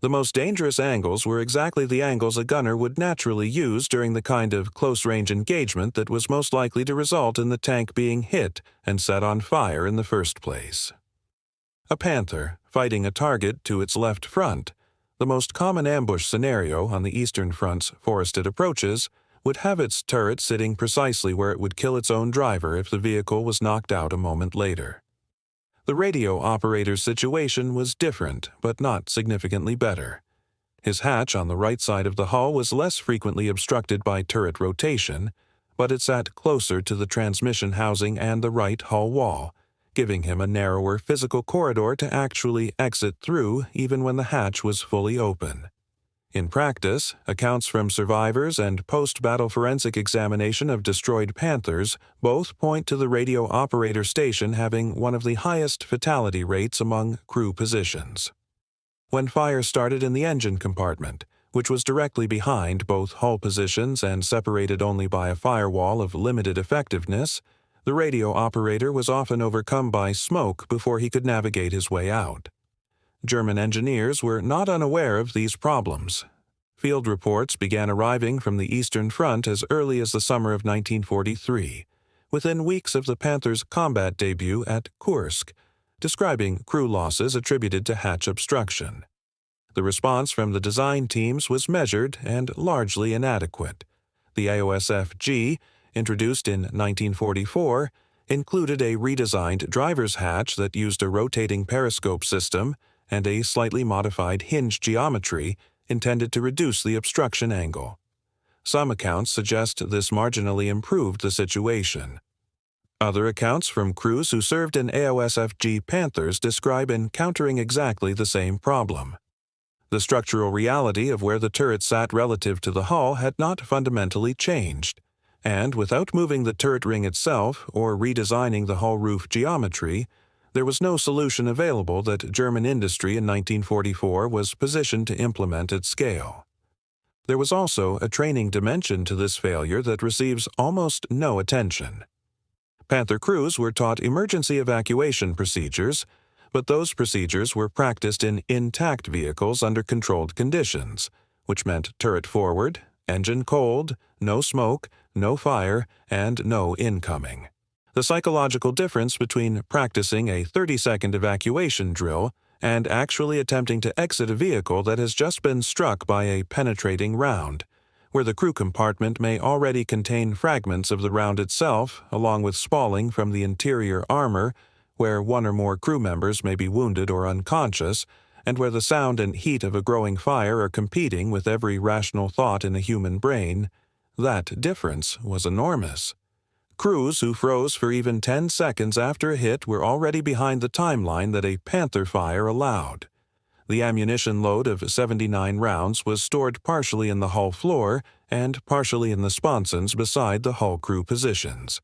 The most dangerous angles were exactly the angles a gunner would naturally use during the kind of close-range engagement that was most likely to result in the tank being hit and set on fire in the first place. A panther fighting a target to its left front, the most common ambush scenario on the Eastern Front's forested approaches, would have its turret sitting precisely where it would kill its own driver if the vehicle was knocked out a moment later. The radio operator's situation was different, but not significantly better. His hatch on the right side of the hull was less frequently obstructed by turret rotation, but it sat closer to the transmission housing and the right hull wall, giving him a narrower physical corridor to actually exit through even when the hatch was fully open. In practice, accounts from survivors and post-battle forensic examination of destroyed Panthers both point to the radio operator station having one of the highest fatality rates among crew positions. When fire started in the engine compartment, which was directly behind both hull positions and separated only by a firewall of limited effectiveness, the radio operator was often overcome by smoke before he could navigate his way out. German engineers were not unaware of these problems. Field reports began arriving from the Eastern Front as early as the summer of 1943, within weeks of the Panthers' combat debut at Kursk, describing crew losses attributed to hatch obstruction. The response from the design teams was measured and largely inadequate. The AOSF-G, introduced in 1944, included a redesigned driver's hatch that used a rotating periscope system and a slightly modified hinge geometry intended to reduce the obstruction angle. Some accounts suggest this marginally improved the situation. Other accounts from crews who served in AOSF-G Panthers describe encountering exactly the same problem. The structural reality of where the turret sat relative to the hull had not fundamentally changed, and without moving the turret ring itself or redesigning the hull roof geometry, there was no solution available that German industry in 1944 was positioned to implement at scale. There was also a training dimension to this failure that receives almost no attention. Panther crews were taught emergency evacuation procedures, but those procedures were practiced in intact vehicles under controlled conditions, which meant turret forward, engine cold, no smoke, no fire, and no incoming. The psychological difference between practicing a 30-second evacuation drill and actually attempting to exit a vehicle that has just been struck by a penetrating round, where the crew compartment may already contain fragments of the round itself, along with spalling from the interior armor, where one or more crew members may be wounded or unconscious, and where the sound and heat of a growing fire are competing with every rational thought in a human brain, that difference was enormous. Crews who froze for even 10 seconds after a hit were already behind the timeline that a Panther fire allowed. The ammunition load of 79 rounds was stored partially in the hull floor and partially in the sponsons beside the hull crew positions.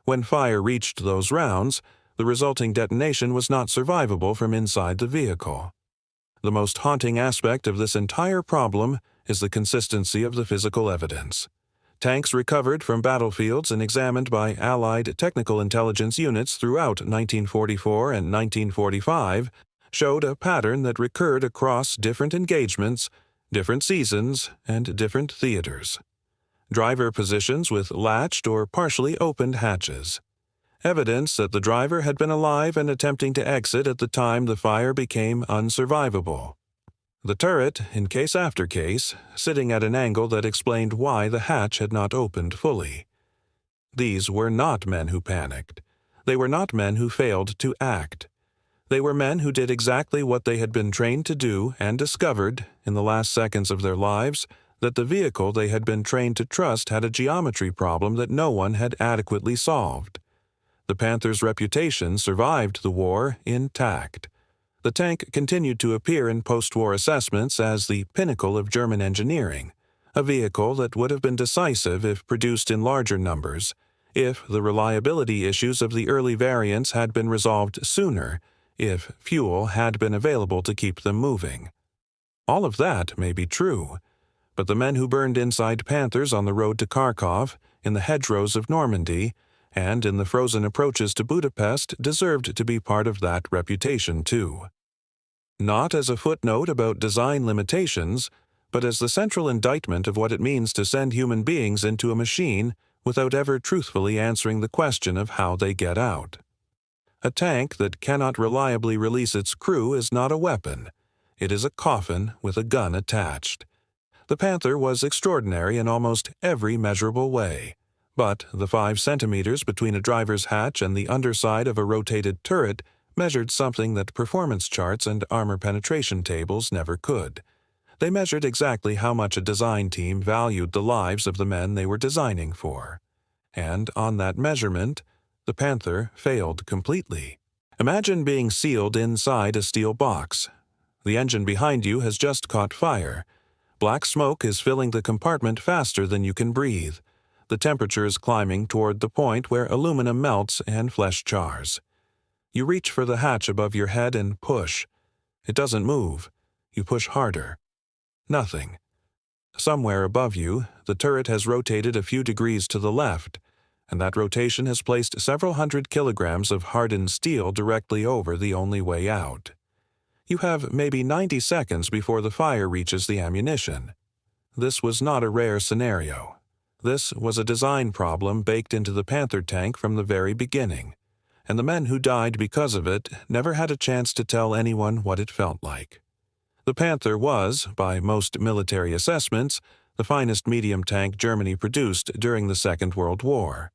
When fire reached those rounds, the resulting detonation was not survivable from inside the vehicle. The most haunting aspect of this entire problem is the consistency of the physical evidence. Tanks recovered from battlefields and examined by Allied technical intelligence units throughout 1944 and 1945 showed a pattern that recurred across different engagements, different seasons, and different theaters. Driver positions with latched or partially opened hatches. Evidence that the driver had been alive and attempting to exit at the time the fire became unsurvivable. The turret, in case after case, sitting at an angle that explained why the hatch had not opened fully. These were not men who panicked. They were not men who failed to act. They were men who did exactly what they had been trained to do and discovered, in the last seconds of their lives, that the vehicle they had been trained to trust had a geometry problem that no one had adequately solved. The Panther's reputation survived the war intact. The tank continued to appear in post-war assessments as the pinnacle of German engineering, a vehicle that would have been decisive if produced in larger numbers, if the reliability issues of the early variants had been resolved sooner, if fuel had been available to keep them moving. All of that may be true, but the men who burned inside Panthers on the road to Kharkov, in the hedgerows of Normandy, and in the frozen approaches to Budapest deserved to be part of that reputation too. not as a footnote about design limitations, but as the central indictment of what it means to send human beings into a machine without ever truthfully answering the question of how they get out. A tank that cannot reliably release its crew is not a weapon. It is a coffin with a gun attached. The Panther was extraordinary in almost every measurable way, but the 5 centimeters between a driver's hatch and the underside of a rotated turret measured something that performance charts and armor penetration tables never could. They measured exactly how much a design team valued the lives of the men they were designing for. And on that measurement, the Panther failed completely. Imagine being sealed inside a steel box. The engine behind you has just caught fire. Black smoke is filling the compartment faster than you can breathe. The temperature is climbing toward the point where aluminum melts and flesh chars. You reach for the hatch above your head and push. It doesn't move. You push harder. Nothing. Somewhere above you, the turret has rotated a few degrees to the left, and that rotation has placed several hundred kilograms of hardened steel directly over the only way out. You have maybe 90 seconds before the fire reaches the ammunition. This was not a rare scenario. This was a design problem baked into the Panther tank from the very beginning, and the men who died because of it never had a chance to tell anyone what it felt like. The Panther was, by most military assessments, the finest medium tank Germany produced during the Second World War.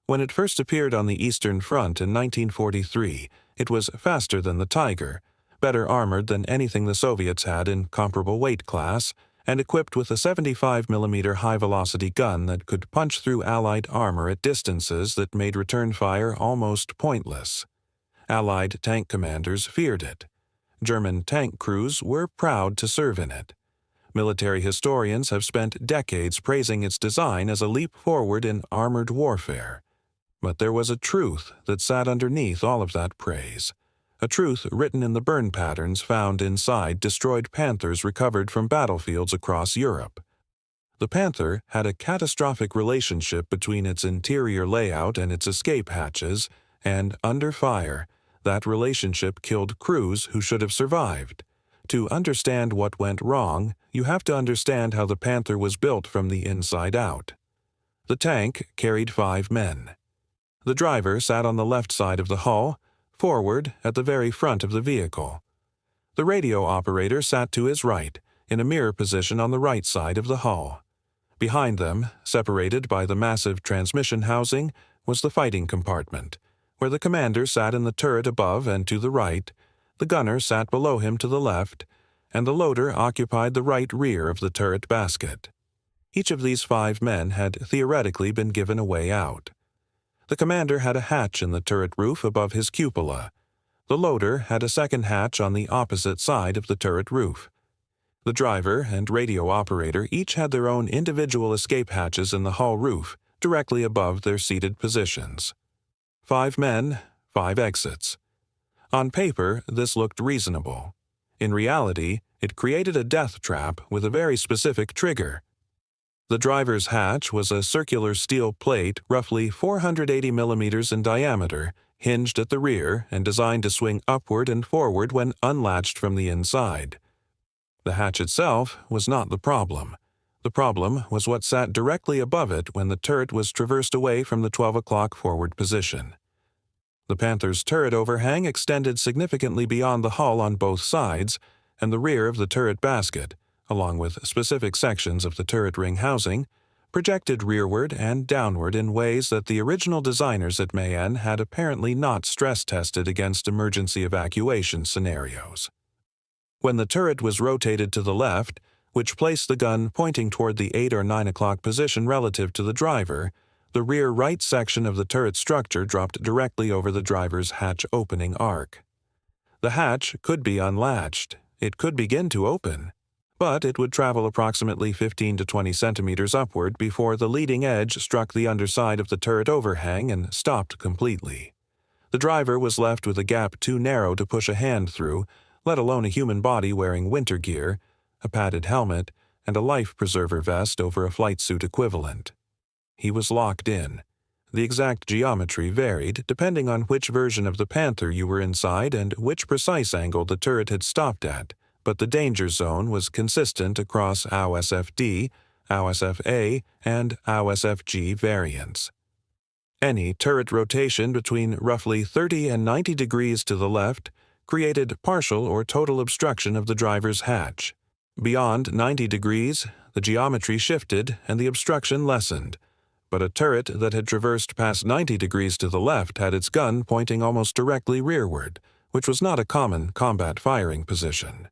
When it first appeared on the Eastern Front in 1943, it was faster than the Tiger, better armored than anything the Soviets had in comparable weight class, and equipped with a 75mm high-velocity gun that could punch through Allied armor at distances that made return fire almost pointless. Allied tank commanders feared it. German tank crews were proud to serve in it. Military historians have spent decades praising its design as a leap forward in armored warfare. But there was a truth that sat underneath all of that praise. A truth written in the burn patterns found inside destroyed Panthers recovered from battlefields across Europe. The Panther had a catastrophic relationship between its interior layout and its escape hatches, and under fire, that relationship killed crews who should have survived. To understand what went wrong, you have to understand how the Panther was built from the inside out. The tank carried 5 men. The driver sat on the left side of the hull, forward at the very front of the vehicle. The radio operator sat to his right, in a mirror position on the right side of the hull. Behind them, separated by the massive transmission housing, was the fighting compartment, where the commander sat in the turret above and to the right, the gunner sat below him to the left, and the loader occupied the right rear of the turret basket. Each of these 5 men had theoretically been given a way out. The commander had a hatch in the turret roof above his cupola. The loader had a second hatch on the opposite side of the turret roof. The driver and radio operator each had their own individual escape hatches in the hull roof, directly above their seated positions. 5 men, 5 exits. On paper, this looked reasonable. In reality, it created a death trap with a very specific trigger. The driver's hatch was a circular steel plate roughly 480 millimeters in diameter, hinged at the rear and designed to swing upward and forward when unlatched from the inside. The hatch itself was not the problem. The problem was what sat directly above it when the turret was traversed away from the 12 o'clock forward position. The Panther's turret overhang extended significantly beyond the hull on both sides, and the rear of the turret basket, along with specific sections of the turret ring housing, projected rearward and downward in ways that the original designers at Mayenne had apparently not stress-tested against emergency evacuation scenarios. When the turret was rotated to the left, which placed the gun pointing toward the 8 or 9 o'clock position relative to the driver, the rear right section of the turret structure dropped directly over the driver's hatch opening arc. The hatch could be unlatched. It could begin to open, but it would travel approximately 15 to 20 centimeters upward before the leading edge struck the underside of the turret overhang and stopped completely. The driver was left with a gap too narrow to push a hand through, let alone a human body wearing winter gear, a padded helmet, and a life preserver vest over a flight suit equivalent. He was locked in. The exact geometry varied depending on which version of the Panther you were inside and which precise angle the turret had stopped at, but the danger zone was consistent across AOSFD, AOSFA, and AOSFG variants. Any turret rotation between roughly 30 and 90 degrees to the left created partial or total obstruction of the driver's hatch. Beyond 90 degrees, the geometry shifted and the obstruction lessened, but a turret that had traversed past 90 degrees to the left had its gun pointing almost directly rearward, which was not a common combat firing position.